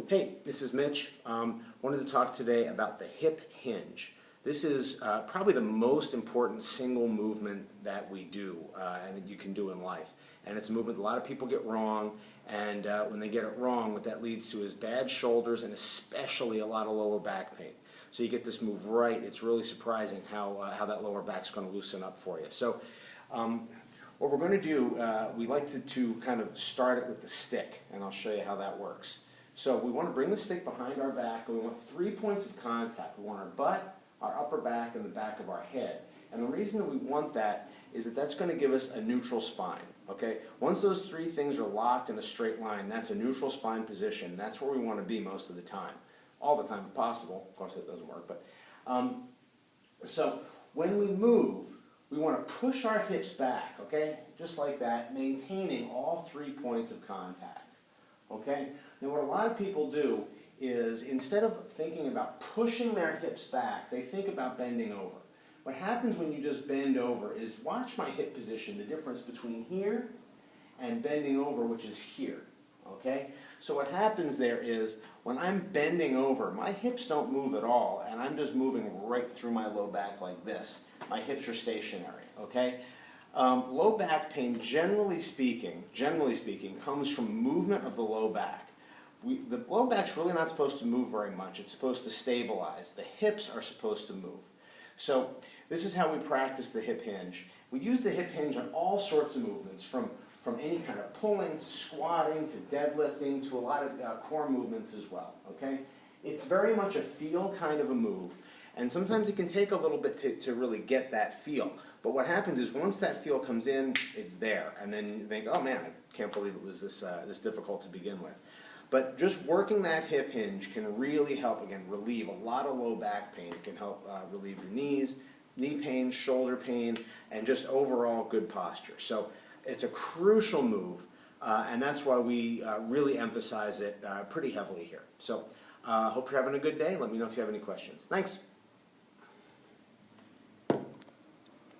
Hey, this is Mitch. Wanted to talk today about the hip hinge. This is probably the most important single movement that we do and that you can do in life. And it's a movement a lot of people get wrong, and when they get it wrong, what that leads to is bad shoulders and especially a lot of lower back pain. So you get this move right, it's really surprising how that lower back's going to loosen up for you. So what we're going to do, we like to kind of start it with the stick, and I'll show you how that works. So we want to bring the stick behind our back, and we want 3 points of contact. We want our butt, our upper back, and the back of our head. And the reason that we want that is that that's going to give us a neutral spine. Okay? Once those 3 things are locked in a straight line, that's a neutral spine position. That's where we want to be most of the time. All the time if possible. Of course that doesn't work. But so when we move, we want to push our hips back, okay? Just like that, maintaining all 3 points of contact. Okay? Now what a lot of people do is instead of thinking about pushing their hips back, they think about bending over. What happens when you just bend over is, watch my hip position, the difference between here and bending over, which is here. Okay? So what happens there is, when I'm bending over, my hips don't move at all, and I'm just moving right through my low back like this. My hips are stationary. Okay? Low back pain, generally speaking, comes from movement of the low back. The low back's really not supposed to move very much. It's supposed to stabilize. The hips are supposed to move. So this is how we practice the hip hinge. We use the hip hinge on all sorts of movements, from any kind of pulling to squatting to deadlifting to a lot of core movements as well. Okay? It's very much a feel kind of a move, and sometimes it can take a little bit to really get that feel. But what happens is, once that feel comes in, it's there, and then you think, oh man, I can't believe it was this difficult to begin with. But just working that hip hinge can really help, again, relieve a lot of low back pain. It can help relieve your knees, knee pain, shoulder pain, and just overall good posture. So it's a crucial move, and that's why we really emphasize it pretty heavily here. So hope you're having a good day. Let me know if you have any questions. Thanks.